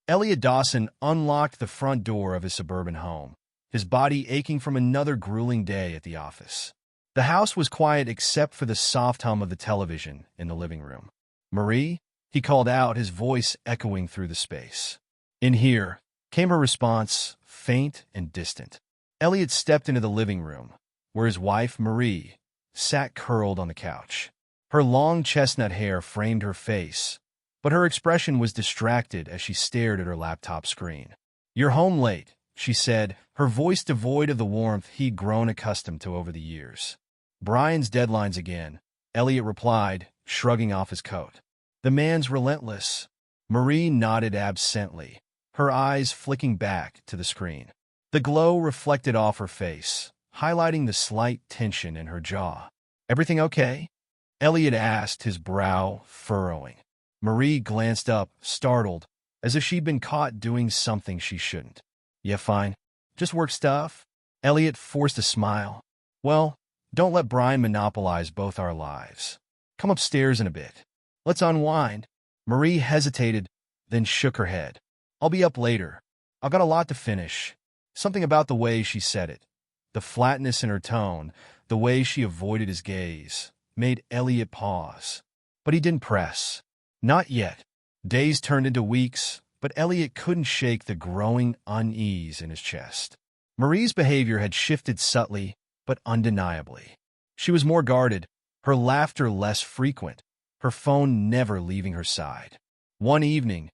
Elliot Dawson unlocked the front door of his suburban home, his body aching from another grueling day at the office. The house was quiet except for the soft hum of the television in the living room. "Marie?" he called out, his voice echoing through the space. "In here," came her response, faint and distant. Elliot stepped into the living room, where his wife, Marie, sat curled on the couch. Her long chestnut hair framed her face, but her expression was distracted as she stared at her laptop screen. "You're home late," she said, her voice devoid of the warmth he'd grown accustomed to over the years. "Brian's deadlines again," Elliot replied, shrugging off his coat. "The man's relentless." Marie nodded absently, her eyes flicking back to the screen. The glow reflected off her face, highlighting the slight tension in her jaw. "Everything okay?" Elliot asked, his brow furrowing. Marie glanced up, startled, as if she'd been caught doing something she shouldn't. "Yeah, fine. Just work stuff." Elliot forced a smile. "Well, don't let Brian monopolize both our lives. Come upstairs in a bit. Let's unwind." Marie hesitated, then shook her head. "I'll be up later. I've got a lot to finish." Something about the way she said it, the flatness in her tone, the way she avoided his gaze, made Elliot pause. But he didn't press. Not yet. Days turned into weeks, but Elliot couldn't shake the growing unease in his chest. Marie's behavior had shifted subtly, but undeniably. She was more guarded, her laughter less frequent, her phone never leaving her side. One evening,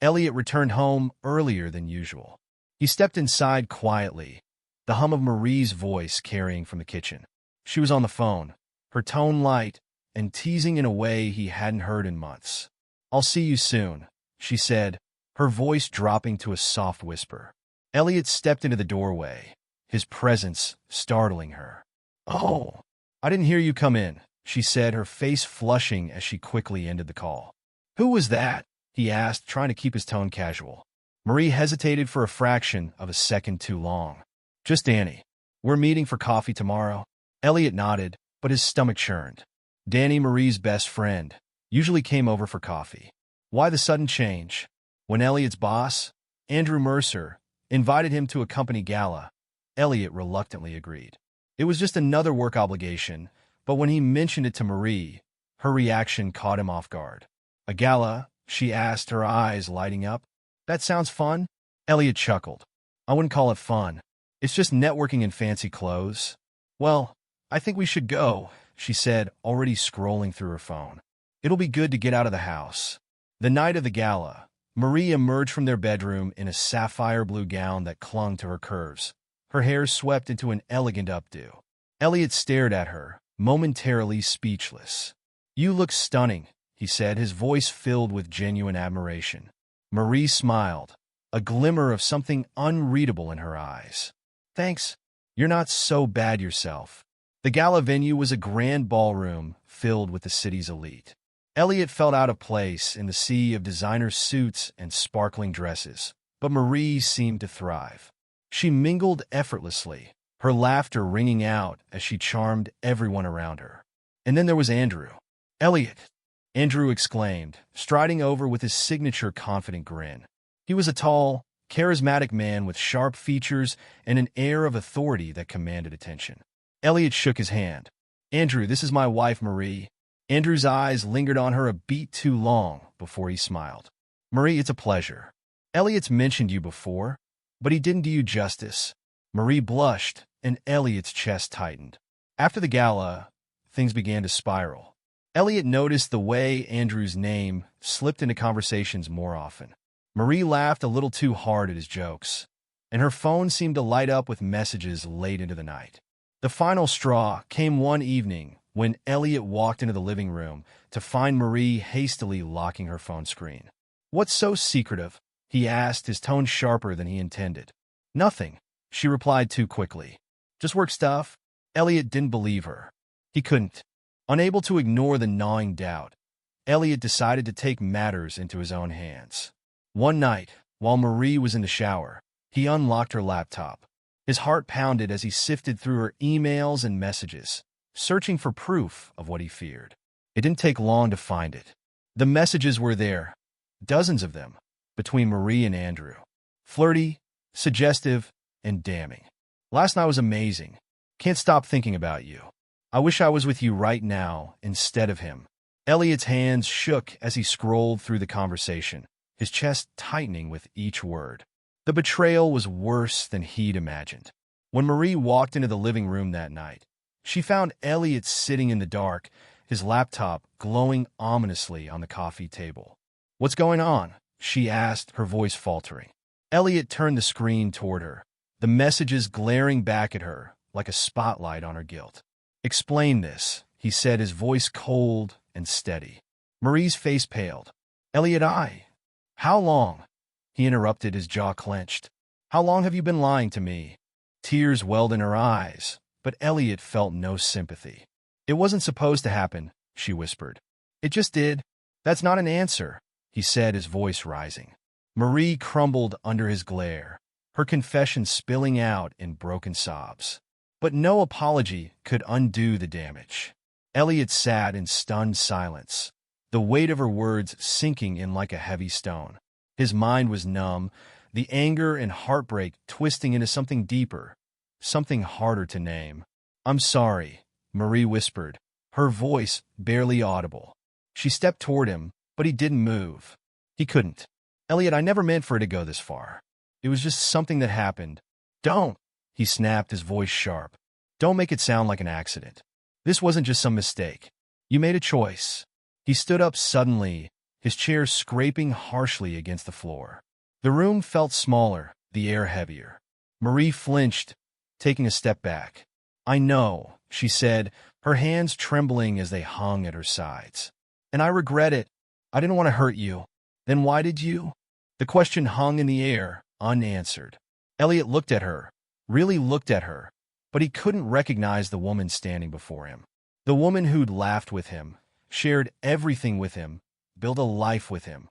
Elliot returned home earlier than usual. He stepped inside quietly, the hum of Marie's voice carrying from the kitchen. She was on the phone, her tone light and teasing in a way he hadn't heard in months. "I'll see you soon," she said, her voice dropping to a soft whisper. Elliot stepped into the doorway, his presence startling her. "Oh, I didn't hear you come in," she said, her face flushing as she quickly ended the call. "Who was that?" he asked, trying to keep his tone casual. Marie hesitated for a fraction of a second too long. "Just Danny. We're meeting for coffee tomorrow." Elliot nodded, but his stomach churned. Danny, Marie's best friend, usually came over for coffee. Why the sudden change? When Elliot's boss, Andrew Mercer, invited him to a company gala, Elliot reluctantly agreed. It was just another work obligation, but when he mentioned it to Marie, her reaction caught him off guard. "A gala?" she asked, her eyes lighting up. "That sounds fun?" Elliot chuckled. "I wouldn't call it fun. It's just networking in fancy clothes." "Well, I think we should go," she said, already scrolling through her phone. "It'll be good to get out of the house." The night of the gala, Marie emerged from their bedroom in a sapphire blue gown that clung to her curves, her hair swept into an elegant updo. Elliot stared at her, momentarily speechless. "You look stunning," he said, his voice filled with genuine admiration. Marie smiled, a glimmer of something unreadable in her eyes. "Thanks. You're not so bad yourself." The gala venue was a grand ballroom filled with the city's elite. Elliot felt out of place in the sea of designer suits and sparkling dresses, but Marie seemed to thrive. She mingled effortlessly, her laughter ringing out as she charmed everyone around her. And then there was Andrew. "Elliot!" Andrew exclaimed, striding over with his signature confident grin. He was a tall, charismatic man with sharp features and an air of authority that commanded attention. Elliot shook his hand. "Andrew, this is my wife, Marie." Andrew's eyes lingered on her a beat too long before he smiled. "Marie, it's a pleasure. Elliot's mentioned you before, but he didn't do you justice." Marie blushed, and Elliot's chest tightened. After the gala, things began to spiral. Elliot noticed the way Andrew's name slipped into conversations more often. Marie laughed a little too hard at his jokes, and her phone seemed to light up with messages late into the night. The final straw came one evening when Elliot walked into the living room to find Marie hastily locking her phone screen. "What's so secretive?" he asked, his tone sharper than he intended. "Nothing," she replied too quickly. "Just work stuff." Elliot didn't believe her. He couldn't. Unable to ignore the gnawing doubt, Elliot decided to take matters into his own hands. One night, while Marie was in the shower, he unlocked her laptop. His heart pounded as he sifted through her emails and messages, searching for proof of what he feared. It didn't take long to find it. The messages were there, dozens of them, between Marie and Andrew. Flirty, suggestive, and damning. Last night was amazing. Can't stop thinking about you. I wish I was with you right now instead of him. Elliot's hands shook as he scrolled through the conversation, his chest tightening with each word. The betrayal was worse than he'd imagined. When Marie walked into the living room that night, she found Elliot sitting in the dark, his laptop glowing ominously on the coffee table. "What's going on?" she asked, her voice faltering. Elliot turned the screen toward her, the messages glaring back at her like a spotlight on her guilt. "Explain this," he said, his voice cold and steady. Marie's face paled. "Elliot, How long?" He interrupted, his jaw clenched. "How long have you been lying to me?" Tears welled in her eyes, but Elliot felt no sympathy. "It wasn't supposed to happen," she whispered. "It just did." "That's not an answer," he said, his voice rising. Marie crumbled under his glare, her confession spilling out in broken sobs. But no apology could undo the damage. Elliot sat in stunned silence, the weight of her words sinking in like a heavy stone. His mind was numb, the anger and heartbreak twisting into something deeper, something harder to name. "I'm sorry," Marie whispered, her voice barely audible. She stepped toward him, but he didn't move. He couldn't. "Elliot, I never meant for it to go this far. It was just something that happened." "Don't," he snapped, his voice sharp. "Don't make it sound like an accident. This wasn't just some mistake. You made a choice." He stood up suddenly, his chair scraping harshly against the floor. The room felt smaller, the air heavier. Marie flinched, taking a step back. "I know," she said, her hands trembling as they hung at her sides. "And I regret it. I didn't want to hurt you." "Then why did you?" The question hung in the air, unanswered. Elliot looked at her, really looked at her, but he couldn't recognize the woman standing before him. The woman who'd laughed with him, shared everything with him, built a life with him,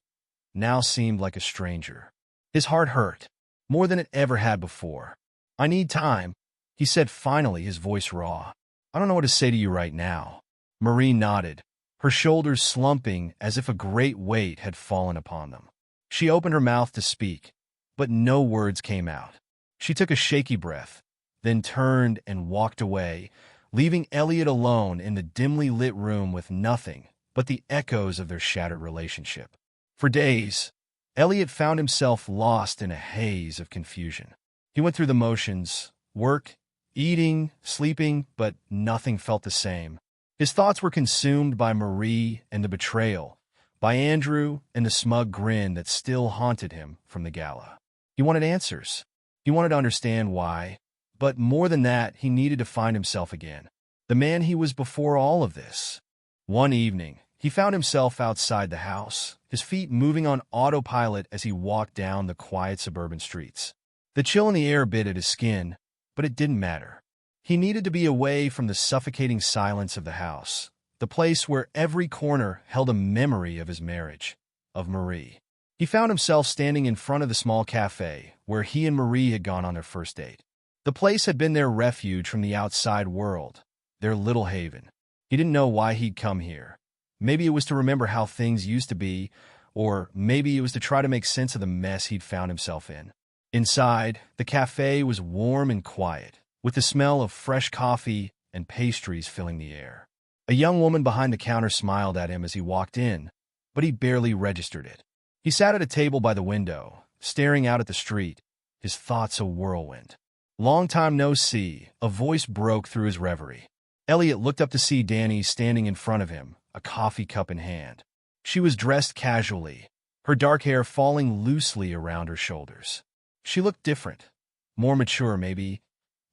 now seemed like a stranger. His heart hurt, more than it ever had before. "I need time," he said finally, his voice raw. "I don't know what to say to you right now." Marie nodded, her shoulders slumping as if a great weight had fallen upon them. She opened her mouth to speak, but no words came out. She took a shaky breath, then turned and walked away, leaving Elliot alone in the dimly lit room with nothing but the echoes of their shattered relationship. For days, Elliot found himself lost in a haze of confusion. He went through the motions, work, eating, sleeping, but nothing felt the same. His thoughts were consumed by Marie and the betrayal, by Andrew and the smug grin that still haunted him from the gala. He wanted answers. He wanted to understand why, but more than that, he needed to find himself again, the man he was before all of this. One evening, he found himself outside the house, his feet moving on autopilot as he walked down the quiet suburban streets. The chill in the air bit at his skin, but it didn't matter. He needed to be away from the suffocating silence of the house, the place where every corner held a memory of his marriage, of Marie. He found himself standing in front of the small cafe where he and Marie had gone on their first date. The place had been their refuge from the outside world, their little haven. He didn't know why he'd come here. Maybe it was to remember how things used to be, or maybe it was to try to make sense of the mess he'd found himself in. Inside, the cafe was warm and quiet, with the smell of fresh coffee and pastries filling the air. A young woman behind the counter smiled at him as he walked in, but he barely registered it. He sat at a table by the window, staring out at the street, his thoughts a whirlwind. "Long time no see," a voice broke through his reverie. Elliot looked up to see Danny standing in front of him, a coffee cup in hand. She was dressed casually, her dark hair falling loosely around her shoulders. She looked different, more mature maybe,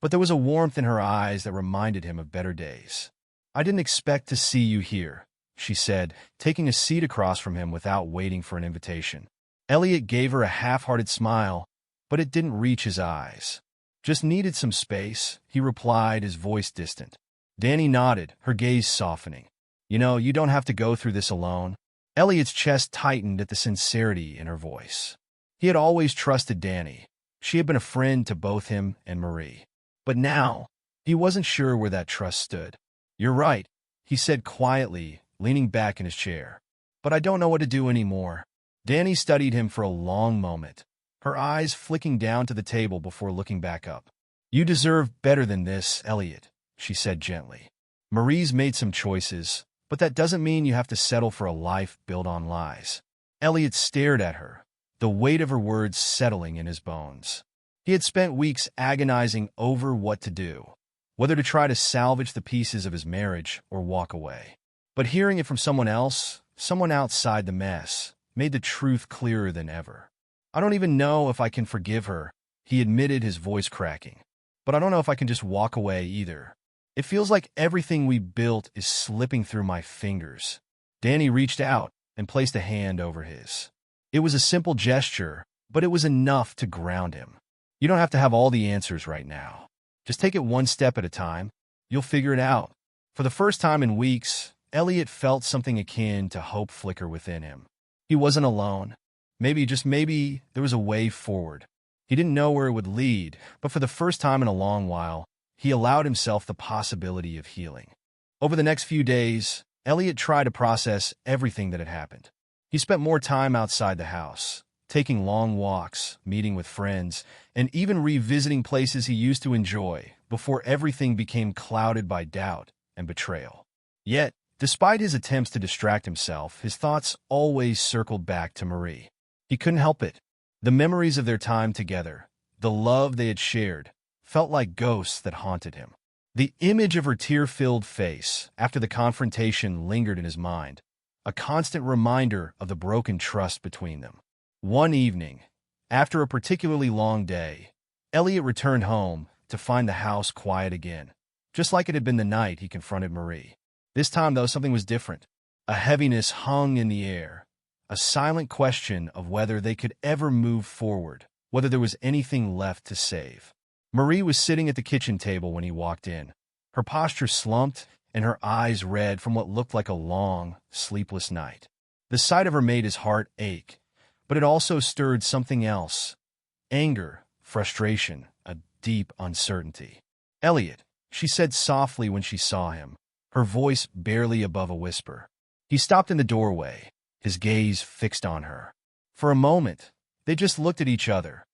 but there was a warmth in her eyes that reminded him of better days. "I didn't expect to see you here," she said, taking a seat across from him without waiting for an invitation. Elliot gave her a half-hearted smile, but it didn't reach his eyes. "Just needed some space," he replied, his voice distant. Danny nodded, her gaze softening. "You know, you don't have to go through this alone." Elliot's chest tightened at the sincerity in her voice. He had always trusted Danny. She had been a friend to both him and Marie. But now, he wasn't sure where that trust stood. "You're right," he said quietly, leaning back in his chair. "But I don't know what to do anymore." Danny studied him for a long moment, her eyes flicking down to the table before looking back up. "You deserve better than this, Elliot," she said gently. "Marie's made some choices, but that doesn't mean you have to settle for a life built on lies." Elliot stared at her, the weight of her words settling in his bones. He had spent weeks agonizing over what to do, whether to try to salvage the pieces of his marriage or walk away. But hearing it from someone else, someone outside the mess, made the truth clearer than ever. "I don't even know if I can forgive her," he admitted, his voice cracking. "But I don't know if I can just walk away either. It feels like everything we built is slipping through my fingers." Danny reached out and placed a hand over his. It was a simple gesture, but it was enough to ground him. "You don't have to have all the answers right now. Just take it one step at a time. You'll figure it out." For the first time in weeks, Elliot felt something akin to hope flicker within him. He wasn't alone. Maybe, there was a way forward. He didn't know where it would lead, but for the first time in a long while, he allowed himself the possibility of healing. Over the next few days, Elliot tried to process everything that had happened. He spent more time outside the house, taking long walks, meeting with friends, and even revisiting places he used to enjoy before everything became clouded by doubt and betrayal. Yet, despite his attempts to distract himself, his thoughts always circled back to Marie. He couldn't help it. The memories of their time together, the love they had shared, felt like ghosts that haunted him. The image of her tear-filled face after the confrontation lingered in his mind, a constant reminder of the broken trust between them. One evening, after a particularly long day, Elliot returned home to find the house quiet again, just like it had been the night he confronted Marie. This time, though, something was different. A heaviness hung in the air, a silent question of whether they could ever move forward, whether there was anything left to save. Marie was sitting at the kitchen table when he walked in, her posture slumped and her eyes red from what looked like a long, sleepless night. The sight of her made his heart ache, but it also stirred something else: anger, frustration, a deep uncertainty. "Elliot," she said softly when she saw him, her voice barely above a whisper. He stopped in the doorway, his gaze fixed on her. For a moment, they just looked at each other.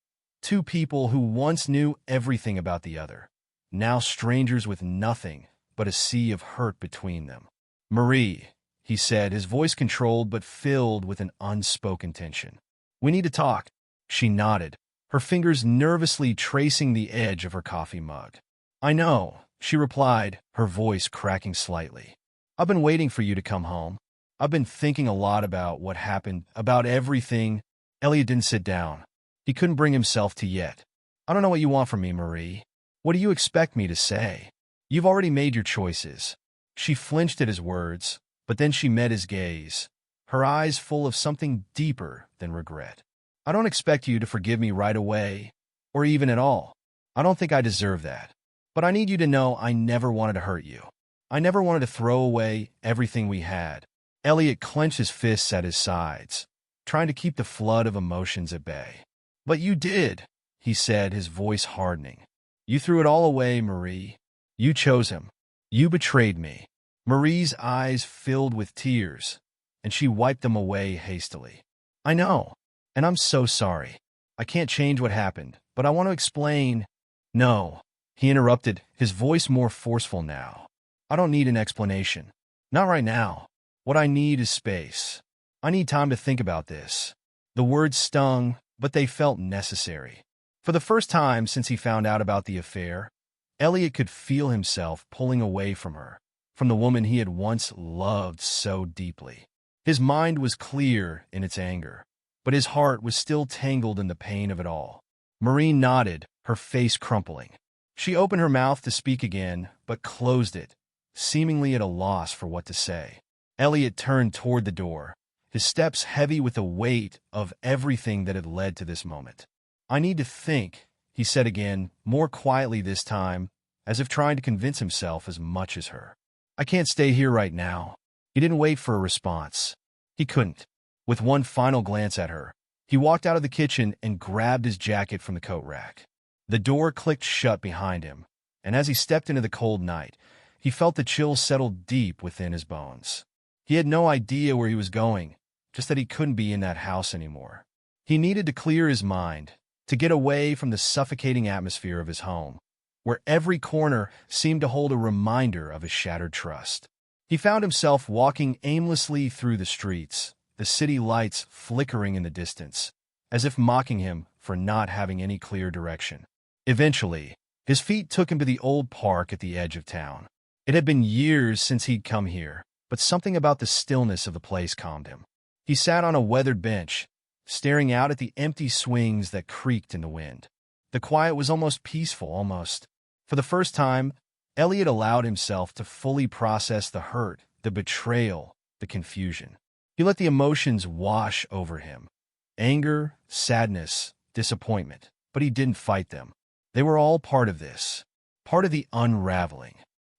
Two people who once knew everything about the other, now strangers with nothing but a sea of hurt between them. "Marie," he said, his voice controlled but filled with an unspoken tension. "We need to talk." She nodded, her fingers nervously tracing the edge of her coffee mug. "I know," she replied, her voice cracking slightly. "I've been waiting for you to come home. I've been thinking a lot about what happened, about everything." Elliot didn't sit down. He couldn't bring himself to yet. "I don't know what you want from me, Marie. What do you expect me to say? You've already made your choices." She flinched at his words, but then she met his gaze, her eyes full of something deeper than regret. "I don't expect you to forgive me right away, or even at all. I don't think I deserve that. But I need you to know I never wanted to hurt you. I never wanted to throw away everything we had." Elliot clenched his fists at his sides, trying to keep the flood of emotions at bay. "But you did," he said, his voice hardening. "You threw it all away, Marie. You chose him. You betrayed me." Marie's eyes filled with tears, and she wiped them away hastily. "I know, and I'm so sorry. I can't change what happened, but I want to explain." "No," he interrupted, his voice more forceful now. "I don't need an explanation. Not right now. What I need is space. I need time to think about this." The words stung, but they felt necessary. For the first time since he found out about the affair, Elliot could feel himself pulling away from her, from the woman he had once loved so deeply. His mind was clear in its anger, but his heart was still tangled in the pain of it all. Marie nodded, her face crumpling. She opened her mouth to speak again, but closed it, seemingly at a loss for what to say. Elliot turned toward the door, his steps heavy with the weight of everything that had led to this moment. "I need to think," he said again, more quietly this time, as if trying to convince himself as much as her. "I can't stay here right now." He didn't wait for a response. He couldn't. With one final glance at her, he walked out of the kitchen and grabbed his jacket from the coat rack. The door clicked shut behind him, and as he stepped into the cold night, he felt the chill settle deep within his bones. He had no idea where he was going, just that he couldn't be in that house anymore. He needed to clear his mind, to get away from the suffocating atmosphere of his home, where every corner seemed to hold a reminder of his shattered trust. He found himself walking aimlessly through the streets, the city lights flickering in the distance, as if mocking him for not having any clear direction. Eventually, his feet took him to the old park at the edge of town. It had been years since he'd come here, but something about the stillness of the place calmed him. He sat on a weathered bench, staring out at the empty swings that creaked in the wind. The quiet was almost peaceful, almost. For the first time, Elliot allowed himself to fully process the hurt, the betrayal, the confusion. He let the emotions wash over him. Anger, sadness, disappointment. But he didn't fight them. They were all part of this, part of the unraveling.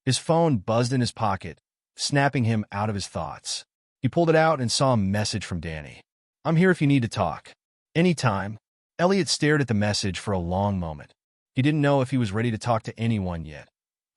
His phone buzzed in his pocket, snapping him out of his thoughts. He pulled it out and saw a message from Danny. "I'm here if you need to talk. Anytime." Elliot stared at the message for a long moment. He didn't know if he was ready to talk to anyone yet,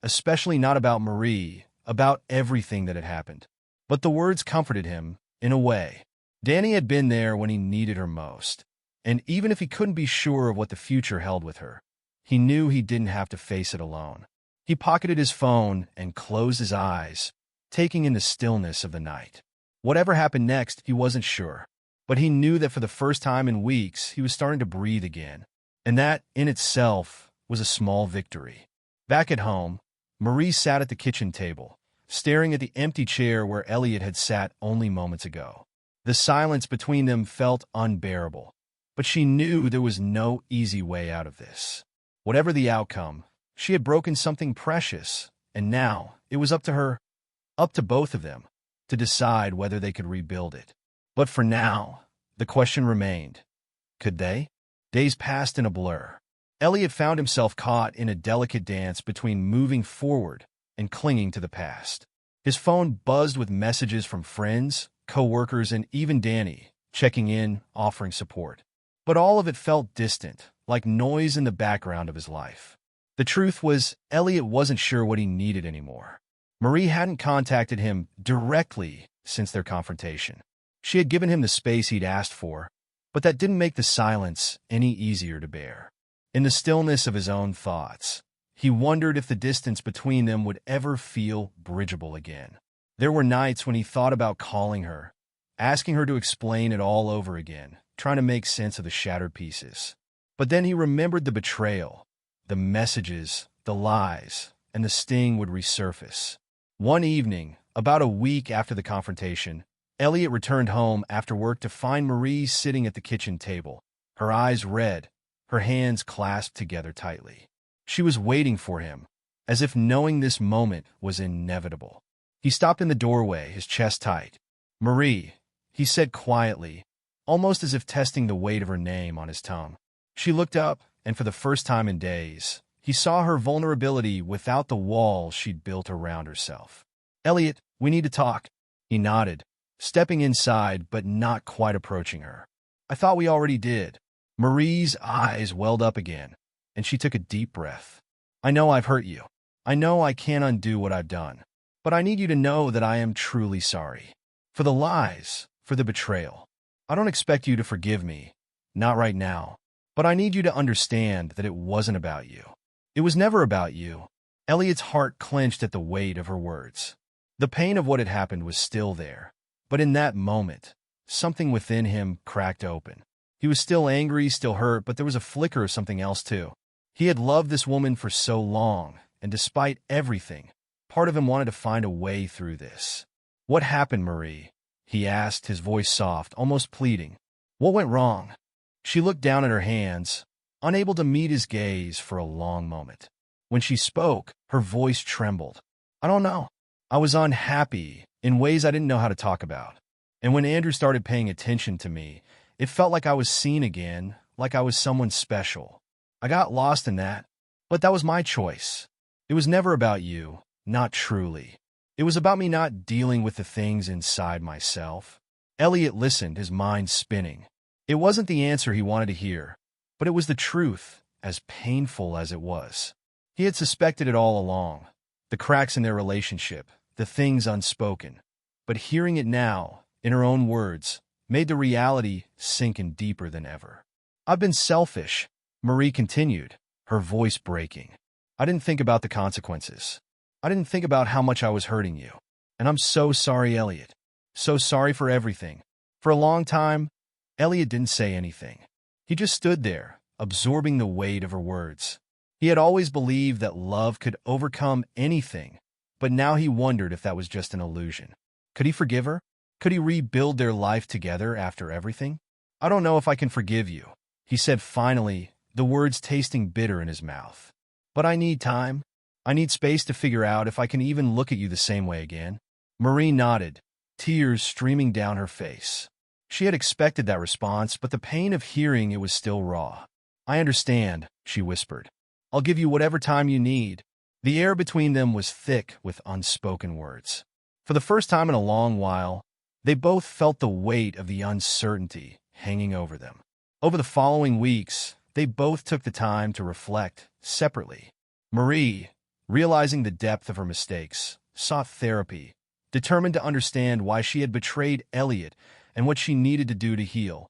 especially not about Marie, about everything that had happened. But the words comforted him, in a way. Danny had been there when he needed her most, and even if he couldn't be sure of what the future held with her, he knew he didn't have to face it alone. He pocketed his phone and closed his eyes, taking in the stillness of the night. Whatever happened next, he wasn't sure, but he knew that for the first time in weeks, he was starting to breathe again, and that, in itself, was a small victory. Back at home, Marie sat at the kitchen table, staring at the empty chair where Elliot had sat only moments ago. The silence between them felt unbearable, but she knew there was no easy way out of this. Whatever the outcome, she had broken something precious, and now it was up to her, up to both of them, to decide whether they could rebuild it. But for now, the question remained. Could they? Days passed in a blur. Elliot found himself caught in a delicate dance between moving forward and clinging to the past. His phone buzzed with messages from friends, co-workers, and even Danny, checking in, offering support. But all of it felt distant, like noise in the background of his life. The truth was, Elliot wasn't sure what he needed anymore. Marie hadn't contacted him directly since their confrontation. She had given him the space he'd asked for, but that didn't make the silence any easier to bear. In the stillness of his own thoughts, he wondered if the distance between them would ever feel bridgeable again. There were nights when he thought about calling her, asking her to explain it all over again, trying to make sense of the shattered pieces. But then he remembered the betrayal, the messages, the lies, and the sting would resurface. One evening, about a week after the confrontation, Elliot returned home after work to find Marie sitting at the kitchen table, her eyes red, her hands clasped together tightly. She was waiting for him, as if knowing this moment was inevitable. He stopped in the doorway, his chest tight. "Marie," he said quietly, almost as if testing the weight of her name on his tongue. She looked up, and for the first time in days, he saw her vulnerability without the wall she'd built around herself. "Elliot, we need to talk." He nodded, stepping inside but not quite approaching her. "I thought we already did." Marie's eyes welled up again, and she took a deep breath. "I know I've hurt you. I know I can't undo what I've done. But I need you to know that I am truly sorry. For the lies, for the betrayal. I don't expect you to forgive me, not right now. But I need you to understand that it wasn't about you. It was never about you." Elliot's heart clenched at the weight of her words. The pain of what had happened was still there. But in that moment, something within him cracked open. He was still angry, still hurt, but there was a flicker of something else too. He had loved this woman for so long, and despite everything, part of him wanted to find a way through this. "What happened, Marie?" he asked, his voice soft, almost pleading. "What went wrong?" She looked down at her hands, unable to meet his gaze for a long moment. When she spoke, her voice trembled. "I don't know. I was unhappy in ways I didn't know how to talk about. And when Andrew started paying attention to me, it felt like I was seen again, like I was someone special. I got lost in that, but that was my choice. It was never about you, not truly. It was about me not dealing with the things inside myself." Elliot listened, his mind spinning. It wasn't the answer he wanted to hear, but it was the truth, as painful as it was. He had suspected it all along, the cracks in their relationship, the things unspoken. But hearing it now, in her own words, made the reality sink in deeper than ever. I've been selfish, Marie continued, her voice breaking. I didn't think about the consequences. I didn't think about how much I was hurting you. And I'm so sorry, Elliot. So sorry for everything. For a long time, Elliot didn't say anything. He just stood there, absorbing the weight of her words. He had always believed that love could overcome anything, but now he wondered if that was just an illusion. Could he forgive her? Could he rebuild their life together after everything? I don't know if I can forgive you, he said finally, the words tasting bitter in his mouth. But I need time. I need space to figure out if I can even look at you the same way again. Marie nodded, tears streaming down her face. She had expected that response, but the pain of hearing it was still raw. I understand, she whispered. I'll give you whatever time you need. The air between them was thick with unspoken words. For the first time in a long while, they both felt the weight of the uncertainty hanging over them. Over the following weeks, they both took the time to reflect separately. Marie, realizing the depth of her mistakes, sought therapy, determined to understand why she had betrayed Elliot and what she needed to do to heal,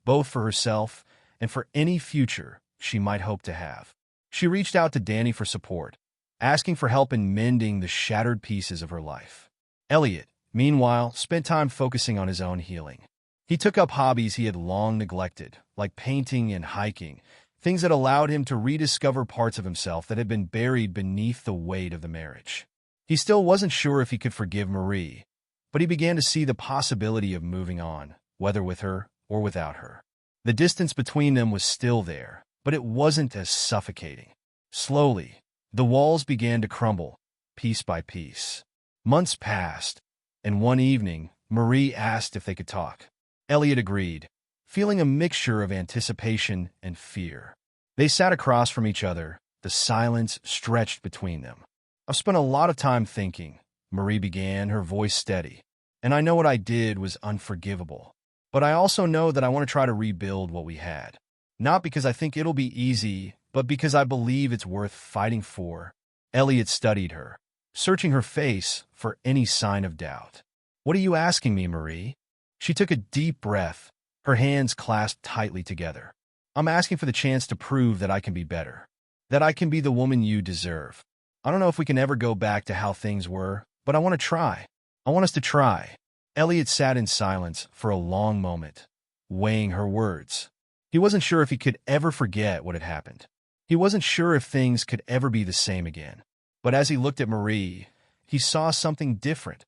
both for herself and for any future she might hope to have. She reached out to Danny for support, asking for help in mending the shattered pieces of her life. Elliot, meanwhile, spent time focusing on his own healing. He took up hobbies he had long neglected, like painting and hiking, things that allowed him to rediscover parts of himself that had been buried beneath the weight of the marriage. He still wasn't sure if he could forgive Marie, but he began to see the possibility of moving on, whether with her or without her. The distance between them was still there, but it wasn't as suffocating. Slowly, the walls began to crumble, piece by piece. Months passed, and one evening, Marie asked if they could talk. Elliot agreed, feeling a mixture of anticipation and fear. They sat across from each other, the silence stretched between them. I've spent a lot of time thinking, Marie began, her voice steady. And I know what I did was unforgivable. But I also know that I want to try to rebuild what we had. Not because I think it'll be easy, but because I believe it's worth fighting for. Elliot studied her, searching her face for any sign of doubt. What are you asking me, Marie? She took a deep breath, her hands clasped tightly together. I'm asking for the chance to prove that I can be better, that I can be the woman you deserve. I don't know if we can ever go back to how things were, but I want to try. I want us to try. Elliot sat in silence for a long moment, weighing her words. He wasn't sure if he could ever forget what had happened. He wasn't sure if things could ever be the same again. But as he looked at Marie, he saw something different.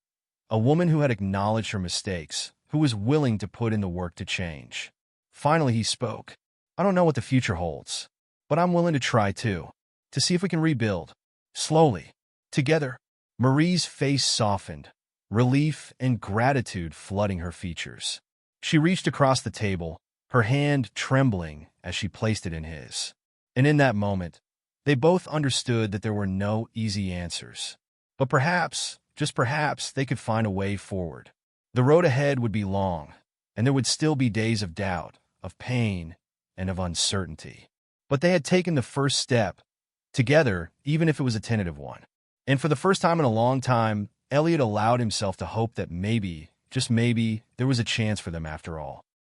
A woman who had acknowledged her mistakes, who was willing to put in the work to change. Finally, he spoke. I don't know what the future holds, but I'm willing to try too, to see if we can rebuild. Slowly, together. Marie's face softened, relief and gratitude flooding her features. She reached across the table, her hand trembling as she placed it in his. And in that moment, they both understood that there were no easy answers. But perhaps, just perhaps, they could find a way forward. The road ahead would be long, and there would still be days of doubt, of pain, and of uncertainty. But they had taken the first step, together, even if it was a tentative one. And for the first time in a long time, Elliot allowed himself to hope that maybe, just maybe, there was a chance for them after all.